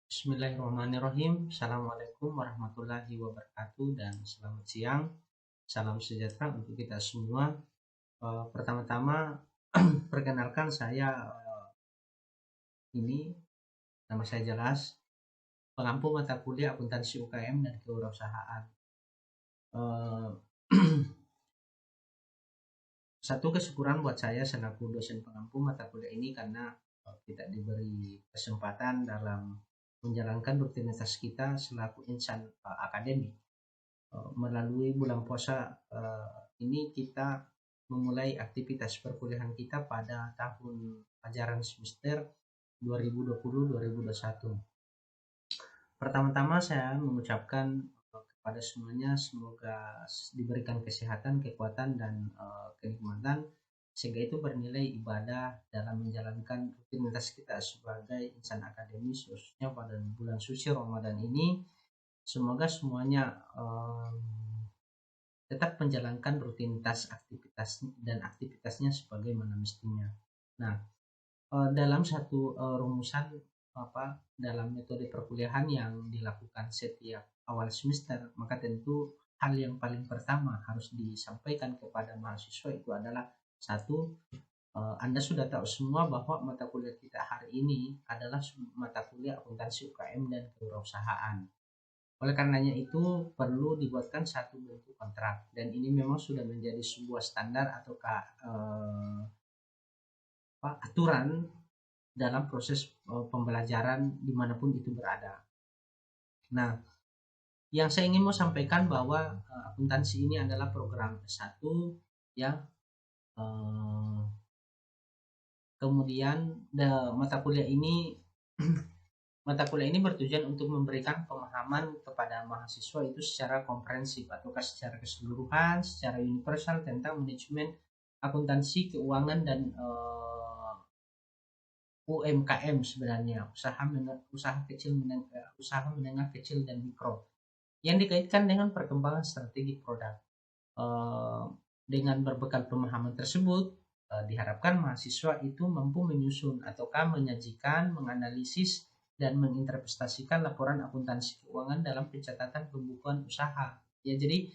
Bismillahirrahmanirrahim. Assalamualaikum warahmatullahi wabarakatuh dan selamat siang. Salam sejahtera untuk kita semua. Pertama-tama perkenalkan saya ini nama saya Jelas, pengampu mata kuliah akuntansi UKM dan kewirausahaan. Eh, Satu kesyukuran buat saya selaku dosen pengampu mata kuliah ini karena kita diberi kesempatan dalam menjalankan rutinitas kita selaku insan akademik. Melalui bulan puasa ini kita memulai aktivitas perkuliahan kita pada tahun ajaran semester 2020-2021. Pertama-tama saya mengucapkan kepada semuanya semoga diberikan kesehatan, kekuatan dan kenikmatan sehingga itu bernilai ibadah dalam menjalankan rutinitas kita sebagai insan akademis khususnya pada bulan suci Ramadan ini. Semoga semuanya tetap menjalankan rutinitas aktivitas dan aktivitasnya sebagaimana mestinya. Nah, dalam satu rumusan dalam metode perkuliahan yang dilakukan setiap awal semester, maka tentu hal yang paling pertama harus disampaikan kepada mahasiswa itu adalah satu, Anda sudah tahu semua bahwa mata kuliah kita hari ini adalah mata kuliah akuntansi UKM dan kewirausahaan. Oleh karenanya itu perlu dibuatkan satu bentuk kontrak dan ini memang sudah menjadi sebuah standar atau aturan dalam proses pembelajaran dimanapun itu berada. Nah, yang saya ingin mau sampaikan bahwa akuntansi ini adalah program S1 yang kemudian mata kuliah ini Mata kuliah ini bertujuan untuk memberikan pemahaman kepada mahasiswa itu secara komprehensif atau secara keseluruhan, secara universal tentang manajemen akuntansi, keuangan dan UMKM sebenarnya, usaha menengah kecil dan mikro yang dikaitkan dengan perkembangan strategi produk. Dengan berbekal pemahaman tersebut, diharapkan mahasiswa itu mampu menyusun ataukah menyajikan, menganalisis dan menginterpretasikan laporan akuntansi keuangan dalam pencatatan pembukuan usaha. Ya, jadi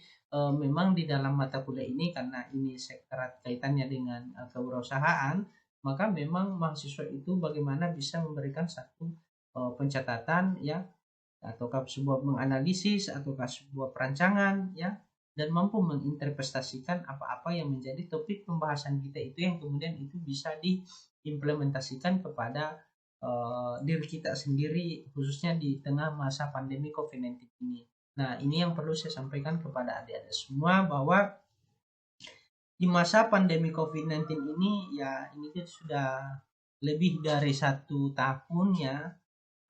memang di dalam mata kuliah ini karena ini erat kaitannya dengan kewirausahaan, maka memang mahasiswa itu bagaimana bisa memberikan satu pencatatan ya, ataukah sebuah menganalisis ataukah sebuah perancangan ya, dan mampu menginterpretasikan apa-apa yang menjadi topik pembahasan kita itu yang kemudian itu bisa diimplementasikan kepada diri kita sendiri khususnya di tengah masa pandemi COVID-19 ini. Nah, ini yang perlu saya sampaikan kepada adik-adik semua bahwa di masa pandemi COVID-19 ini ya ini sudah lebih dari 1 tahun ya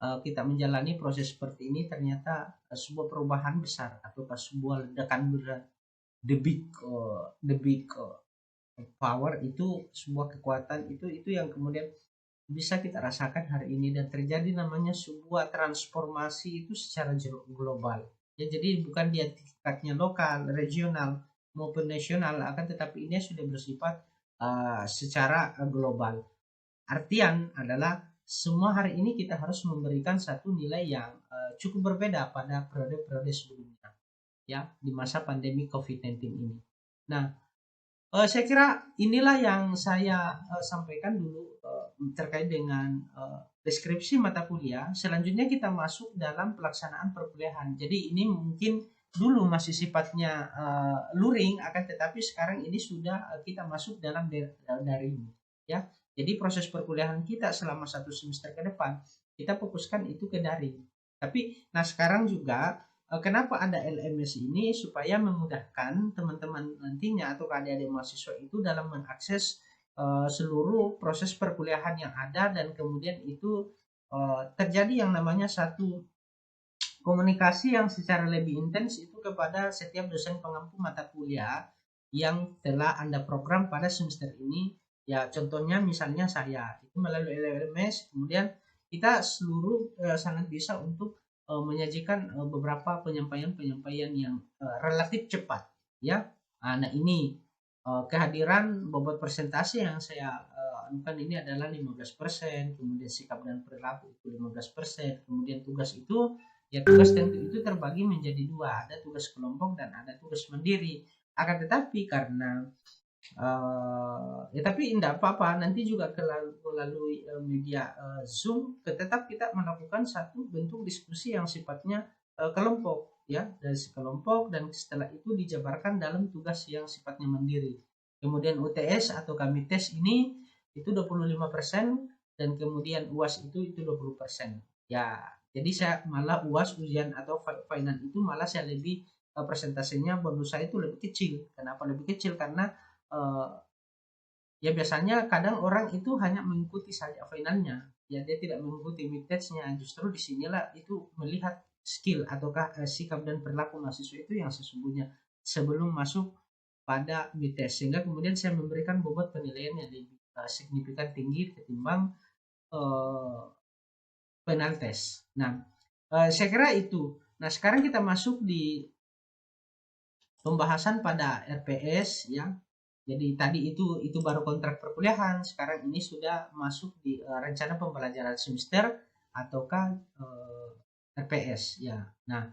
kita menjalani proses seperti ini. Ternyata sebuah perubahan besar atau sebuah ledakan berat, the big power itu, sebuah kekuatan itu yang kemudian bisa kita rasakan hari ini dan terjadi namanya sebuah transformasi itu secara global ya. Jadi bukan dia tingkatnya lokal, regional maupun nasional, akan tetapi ini sudah bersifat secara global. Artian adalah semua hari ini kita harus memberikan satu nilai yang cukup berbeda pada periode-periode sebelumnya ya di masa pandemi COVID-19 ini. Nah, saya kira inilah yang saya sampaikan dulu terkait dengan deskripsi mata kuliah. Selanjutnya kita masuk dalam pelaksanaan perkuliahan. Jadi ini mungkin dulu masih sifatnya luring, akan tetapi sekarang ini sudah kita masuk dalam daring ya. Jadi proses perkuliahan kita selama 1 semester ke depan kita fokuskan itu ke daring. Tapi nah sekarang juga kenapa ada LMS ini supaya memudahkan teman-teman nantinya atau adik-adik mahasiswa itu dalam mengakses seluruh proses perkuliahan yang ada dan kemudian itu terjadi yang namanya satu komunikasi yang secara lebih intens itu kepada setiap dosen pengampu mata kuliah yang telah Anda program pada semester ini. Ya, contohnya misalnya saya itu melalui LMS, kemudian kita seluruh sangat bisa untuk menyajikan beberapa penyampaian yang relatif cepat ya. Nah, ini kehadiran bobot presentasi yang saya lakukan ini adalah 15%, kemudian sikap dan perilaku itu 15%, kemudian tugas itu ya tugas tentu itu terbagi menjadi dua, ada tugas kelompok dan ada tugas mandiri. Akan tetapi karena ya tapi tidak apa-apa, nanti juga melalui media Zoom tetap kita melakukan satu bentuk diskusi yang sifatnya kelompok ya, dari kelompok, dan setelah itu dijabarkan dalam tugas yang sifatnya mandiri. Kemudian UTS atau kami tes ini itu 25%, dan kemudian UAS itu 20%. Ya, jadi saya malah UAS, ujian atau final itu malah saya lebih persentasenya menurut saya itu lebih kecil. Kenapa lebih kecil? Karena ya biasanya kadang orang itu hanya mengikuti saja finalnya, ya dia tidak mengikuti mid-testnya. Justru disinilah itu melihat skill ataukah sikap dan perilaku mahasiswa itu yang sesungguhnya sebelum masuk pada mid-test, sehingga kemudian saya memberikan bobot penilaian yang lebih signifikan tinggi ketimbang final test. Nah, saya kira itu. Nah, sekarang kita masuk di pembahasan pada RPS ya. Jadi tadi itu baru kontrak perkuliahan, sekarang ini sudah masuk di rencana pembelajaran semester ataukah RPS ya. Nah,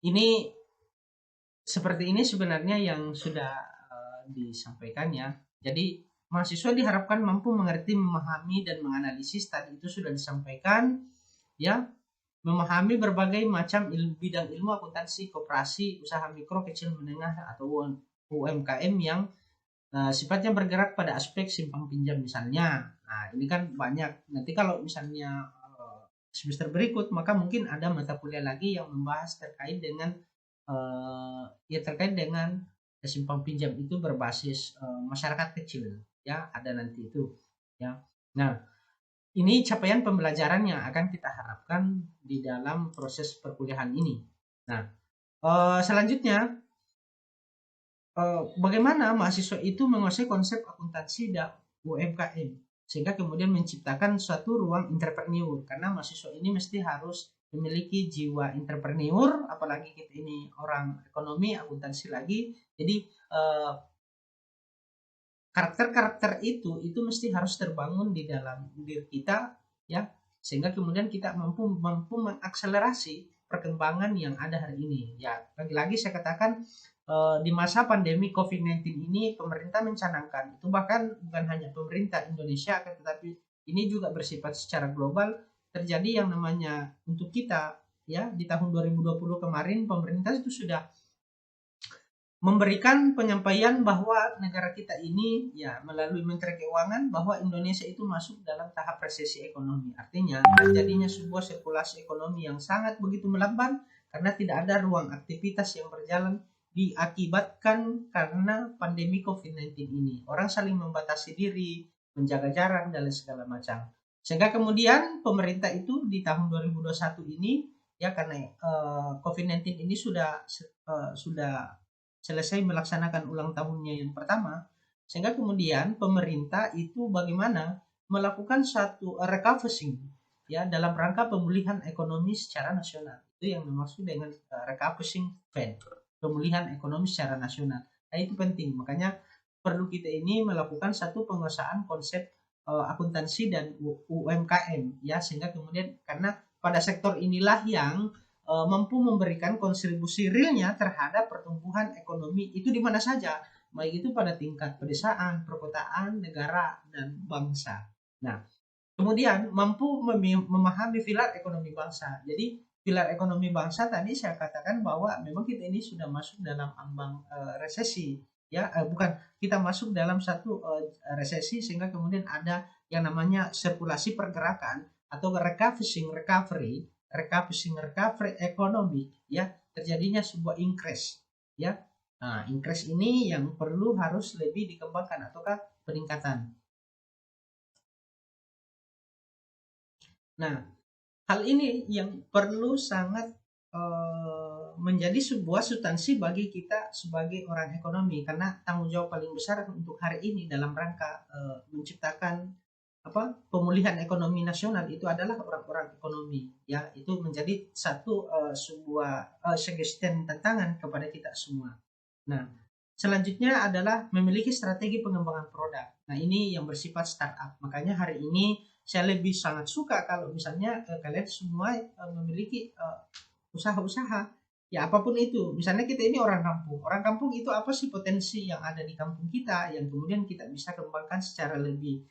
ini seperti ini sebenarnya yang sudah disampaikan ya. Jadi mahasiswa diharapkan mampu mengerti, memahami dan menganalisis, tadi itu sudah disampaikan ya, memahami berbagai macam bidang ilmu akuntansi, koperasi, usaha mikro, kecil, menengah atau UMKM yang sifatnya bergerak pada aspek simpang pinjam misalnya. Nah, ini kan banyak. Nanti kalau misalnya semester berikut, maka mungkin ada mata kuliah lagi yang membahas terkait dengan terkait dengan simpang pinjam itu berbasis masyarakat kecil. Ya, ada nanti itu. Ya. Nah, ini capaian pembelajaran yang akan kita harapkan di dalam proses perkuliahan ini. Nah, selanjutnya bagaimana mahasiswa itu menguasai konsep akuntansi dan UMKM sehingga kemudian menciptakan suatu ruang entrepreneur, karena mahasiswa ini mesti harus memiliki jiwa entrepreneur, apalagi kita ini orang ekonomi akuntansi lagi. Jadi karakter-karakter itu mesti harus terbangun di dalam diri kita ya, sehingga kemudian kita mampu mengakselerasi perkembangan yang ada hari ini. Ya, lagi-lagi saya katakan di masa pandemi COVID-19 ini pemerintah mencanangkan, itu bahkan bukan hanya pemerintah Indonesia, tetapi ini juga bersifat secara global terjadi yang namanya untuk kita ya. Di tahun 2020 kemarin pemerintah itu sudah memberikan penyampaian bahwa negara kita ini ya melalui Menteri Keuangan bahwa Indonesia itu masuk dalam tahap resesi ekonomi. Artinya terjadinya sebuah sirkulasi ekonomi yang sangat begitu melambat karena tidak ada ruang aktivitas yang berjalan, diakibatkan karena pandemi COVID-19 ini. Orang saling membatasi diri, menjaga jarak dan segala macam. Sehingga kemudian pemerintah itu di tahun 2021 ini ya, karena COVID-19 ini sudah selesai melaksanakan ulang tahunnya yang pertama, sehingga kemudian pemerintah itu bagaimana melakukan satu recovering ya dalam rangka pemulihan ekonomi secara nasional. Itu yang dimaksud dengan recovering fund, pemulihan ekonomi secara nasional. Nah, itu penting, makanya perlu kita ini melakukan satu penguasaan konsep akuntansi dan UMKM ya, sehingga kemudian karena pada sektor inilah yang mampu memberikan kontribusi realnya terhadap pertumbuhan ekonomi itu di mana saja, baik itu pada tingkat pedesaan, perkotaan, negara, dan bangsa. Nah, kemudian mampu memahami pilar ekonomi bangsa. Jadi pilar ekonomi bangsa tadi saya katakan bahwa memang kita ini sudah masuk dalam ambang resesi ya, bukan, kita masuk dalam satu resesi, sehingga kemudian ada yang namanya sirkulasi pergerakan atau recovery ekonomi ya, terjadinya sebuah increase ya. Nah, increase ini yang perlu harus lebih dikembangkan ataukah peningkatan. Nah, hal ini yang perlu sangat menjadi sebuah substansi bagi kita sebagai orang ekonomi, karena tanggung jawab paling besar untuk hari ini dalam rangka menciptakan pemulihan ekonomi nasional itu adalah orang-orang ekonomi ya. Itu menjadi satu sebuah suggestion tantangan kepada kita semua. Nah, selanjutnya adalah memiliki strategi pengembangan produk. Nah, ini yang bersifat startup. Makanya hari ini saya lebih sangat suka kalau misalnya kalian semua memiliki usaha-usaha. Ya, apapun itu. Misalnya kita ini orang kampung. Orang kampung itu apa sih potensi yang ada di kampung kita yang kemudian kita bisa kembangkan secara lebih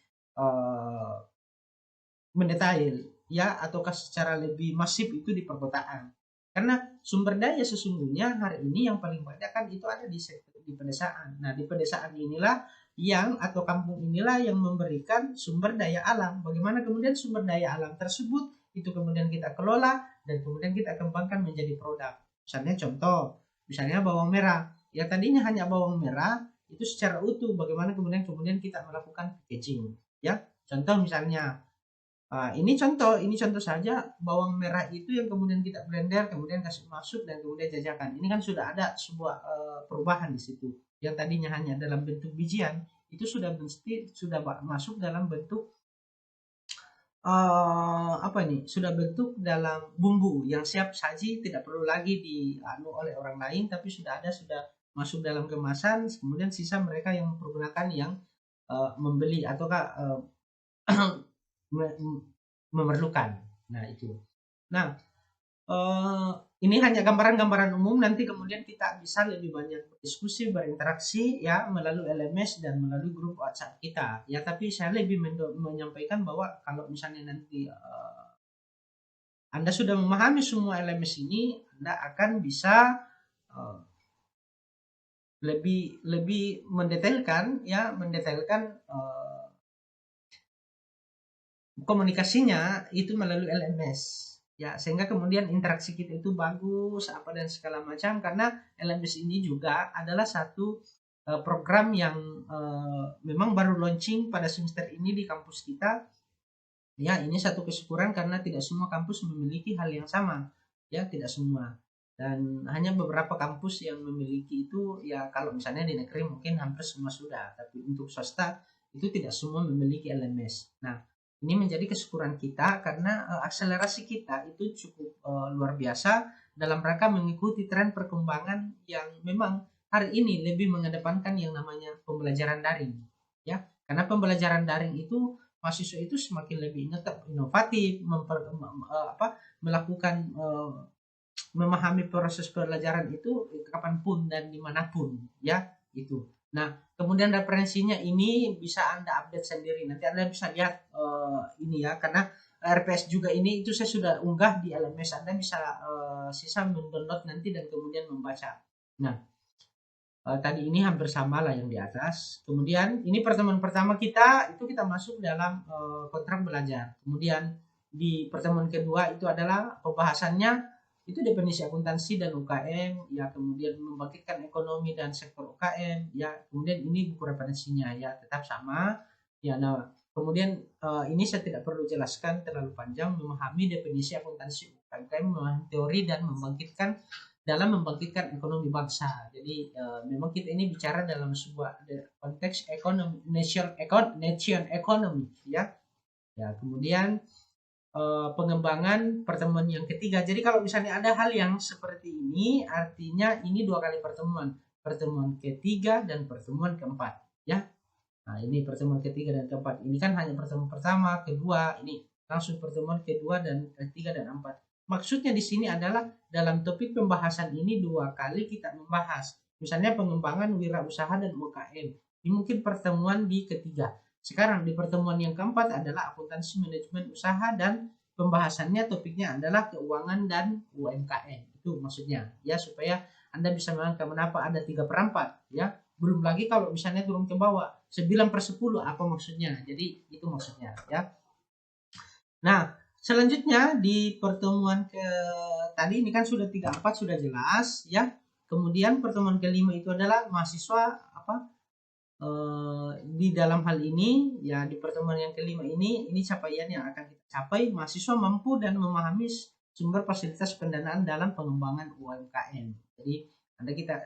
mendetail, ya, ataukah secara lebih masif itu di perkotaan. Karena sumber daya sesungguhnya hari ini yang paling banyak kan itu ada di sektor di pedesaan. Nah, di pedesaan inilah yang atau kampung inilah yang memberikan sumber daya alam. Bagaimana kemudian sumber daya alam tersebut itu kemudian kita kelola dan kemudian kita kembangkan menjadi produk. Misalnya contoh, misalnya bawang merah. Ya tadinya hanya bawang merah itu secara utuh. Bagaimana kemudian kita melakukan packaging. Ya, contoh misalnya ini contoh saja bawang merah itu yang kemudian kita blender, kemudian kasih masuk dan kemudian jajakan. Ini kan sudah ada sebuah perubahan di situ. Yang tadinya hanya dalam bentuk bijian, itu sudah masuk dalam bentuk apa ini? Sudah bentuk dalam bumbu yang siap saji, tidak perlu lagi oleh orang lain, tapi sudah masuk dalam kemasan. Kemudian sisa mereka yang mempergunakan yang membeli ataukah memerlukan. Nah, itu. Nah, ini hanya gambaran-gambaran umum. Nanti kemudian kita bisa lebih banyak berdiskusi, berinteraksi ya melalui LMS dan melalui grup WhatsApp kita. Ya, tapi saya lebih menyampaikan bahwa kalau misalnya nanti Anda sudah memahami semua LMS ini, Anda akan bisa lebih mendetailkan komunikasinya itu melalui LMS ya, sehingga kemudian interaksi kita itu bagus apa dan segala macam, karena LMS ini juga adalah satu program yang memang baru launching pada semester ini di kampus kita ya. Ini satu kesyukuran karena tidak semua kampus memiliki hal yang sama ya, tidak semua, dan hanya beberapa kampus yang memiliki itu ya. Kalau misalnya di negeri mungkin hampir semua sudah, tapi untuk swasta itu tidak semua memiliki LMS. Nah, ini menjadi kesyukuran kita karena akselerasi kita itu cukup luar biasa dalam rangka mengikuti tren perkembangan yang memang hari ini lebih mengedepankan yang namanya pembelajaran daring ya. Karena pembelajaran daring itu mahasiswa itu semakin lebih inovatif, melakukan memahami proses pembelajaran itu kapanpun dan dimanapun ya itu. Nah, kemudian referensinya ini bisa Anda update sendiri. Nanti Anda bisa lihat ini ya, karena RPS juga ini itu saya sudah unggah di LMS. Anda bisa sisa mendownload nanti dan kemudian membaca. Nah, tadi ini hampir sama lah yang di atas. Kemudian ini pertemuan pertama kita, itu kita masuk dalam kontrak belajar. Kemudian di pertemuan kedua itu adalah pembahasannya itu definisi akuntansi dan UKM ya, kemudian membangkitkan ekonomi dan sektor UKM ya. Kemudian ini buku referensinya ya tetap sama ya. Nah, kemudian ini saya tidak perlu jelaskan terlalu panjang, memahami definisi akuntansi UKM, memahami teori dan dalam membangkitkan ekonomi bangsa. Jadi memang kita ini bicara dalam sebuah konteks ekonomi, nation economy ya. Ya, kemudian pengembangan pertemuan yang ketiga. Jadi kalau misalnya ada hal yang seperti ini, artinya ini 2 kali pertemuan ketiga dan pertemuan keempat ya. Nah, ini pertemuan ketiga dan keempat. Ini kan hanya pertemuan pertama, kedua, ini langsung pertemuan kedua dan ketiga dan empat. Maksudnya di sini adalah dalam topik pembahasan ini 2 kali kita membahas. Misalnya pengembangan wirausaha dan UKM. Ini mungkin pertemuan di ketiga. Sekarang di pertemuan yang keempat adalah akuntansi manajemen usaha dan pembahasannya topiknya adalah keuangan dan UMKM. Itu maksudnya ya, supaya Anda bisa menangkap kenapa ada 3/4 ya. Belum lagi kalau misalnya turun ke bawah 9/10 apa maksudnya. Jadi itu maksudnya ya. Nah, selanjutnya di pertemuan tadi ini kan sudah 3/4 sudah jelas ya. Kemudian pertemuan kelima itu adalah mahasiswa di dalam hal ini ya. Di pertemuan yang kelima ini capaian yang akan kita capai, mahasiswa mampu dan memahami sumber fasilitas pendanaan dalam pengembangan UMKM. Jadi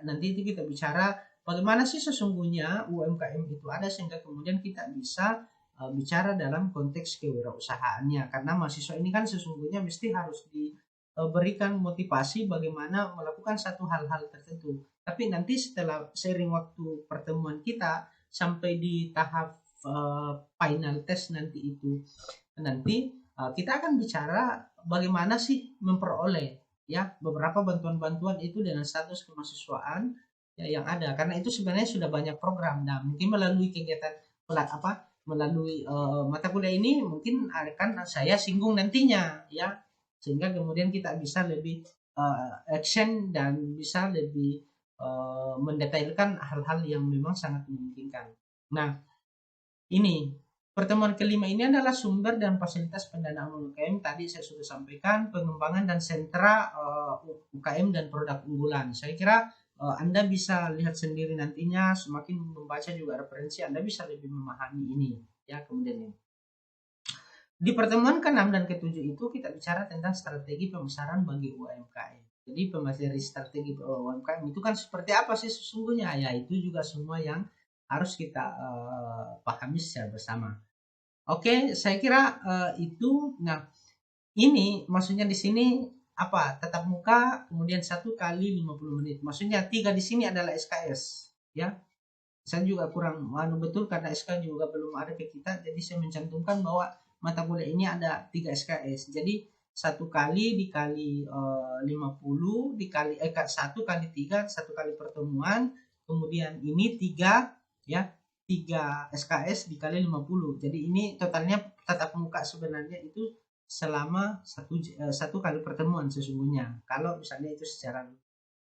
nanti itu kita bicara bagaimana sih sesungguhnya UMKM itu ada, sehingga kemudian kita bisa bicara dalam konteks kewirausahaannya. Karena mahasiswa ini kan sesungguhnya mesti harus diberikan motivasi bagaimana melakukan satu hal-hal tertentu. Tapi nanti setelah sering waktu pertemuan kita sampai di tahap final test nanti itu, nanti kita akan bicara bagaimana sih memperoleh ya beberapa bantuan-bantuan itu dengan status kemahasiswaan ya, yang ada, karena itu sebenarnya sudah banyak program. Nah, mungkin melalui kegiatan melalui mata kuliah ini mungkin akan saya singgung nantinya ya, sehingga kemudian kita bisa lebih action dan bisa lebih mendetailkan hal-hal yang memang sangat memungkinkan. Nah, ini pertemuan kelima ini adalah sumber dan fasilitas pendanaan UKM. Tadi saya sudah sampaikan pengembangan dan sentra UKM dan produk unggulan. Saya kira Anda bisa lihat sendiri nantinya, semakin membaca juga referensi Anda bisa lebih memahami ini ya. Kemudian ini di pertemuan ke-6 dan ke-7 itu kita bicara tentang strategi pemasaran bagi UMKM. Jadi pemasaran strategi UMKM itu kan seperti apa sih sesungguhnya? Ya, itu juga semua yang harus kita pahami secara bersama. Oke, saya kira itu. Nah, ini maksudnya di sini apa? Tatap muka, kemudian 1 kali 50 menit. Maksudnya 3 di sini adalah SKS, ya. Saya juga kurang betul karena SK juga belum ada ke kita, jadi saya mencantumkan bahwa mata kuliah ini ada 3 SKS. Jadi 1 kali dikali 50 dikali 1 kali 3, 1 kali pertemuan, kemudian ini 3 ya, 3 SKS dikali 50. Jadi ini totalnya tatap muka sebenarnya itu selama 1 kali pertemuan sesungguhnya. Kalau misalnya itu secara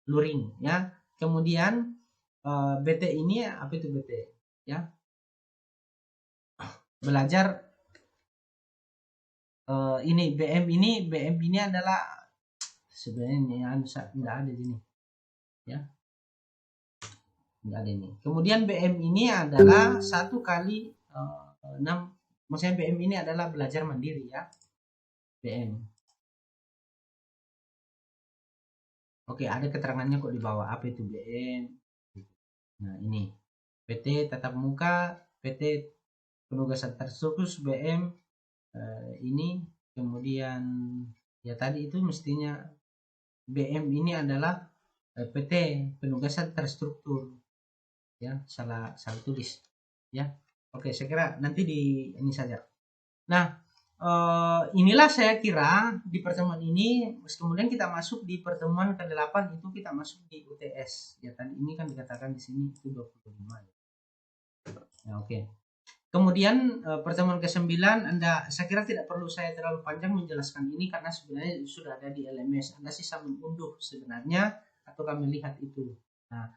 luring ya. Kemudian BT ini apa itu BT ya? Belajar ini BM ini adalah sebenarnya enggak ada di sini ya, enggak ada ini. Kemudian BM ini adalah 1 kali 6, maksudnya BM ini adalah belajar mandiri ya, BM. Oke, ada keterangannya kok di bawah apa itu BM. Nah, ini PT tatap muka, PT penugasan terstruktur, BM ini, kemudian ya tadi itu mestinya BM ini adalah PT penugasan terstruktur ya, salah tulis ya. Oke, saya kira nanti di ini saja. Nah, inilah saya kira di pertemuan ini, kemudian kita masuk di pertemuan ke-8 itu kita masuk di UTS ya. Tadi ini kan dikatakan di sini itu 25 ya. Ya, oke. Kemudian pertemuan ke-9 saya kira tidak perlu saya terlalu panjang menjelaskan ini karena sebenarnya sudah ada di LMS. Anda sisa mengunduh sebenarnya atau kami lihat itu. Nah,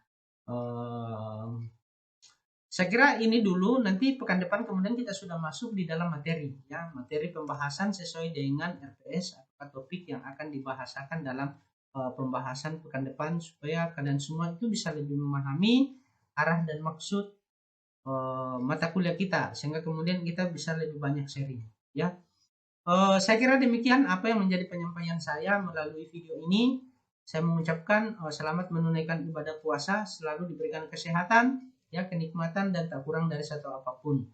saya kira ini dulu, nanti pekan depan kemudian kita sudah masuk di dalam materi ya, materi pembahasan sesuai dengan RPS atau topik yang akan dibahasakan dalam pembahasan pekan depan, supaya kalian semua itu bisa lebih memahami arah dan maksud mata kuliah kita, sehingga kemudian kita bisa lebih banyak sharing ya. Saya kira demikian apa yang menjadi penyampaian saya melalui video ini. Saya mengucapkan selamat menunaikan ibadah puasa, selalu diberikan kesehatan ya, kenikmatan dan tak kurang dari satu apapun.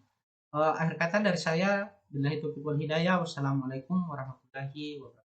Akhir kata dari saya, billahi taufiq wal hidayah. Wassalamualaikum warahmatullahi wabarakatuh.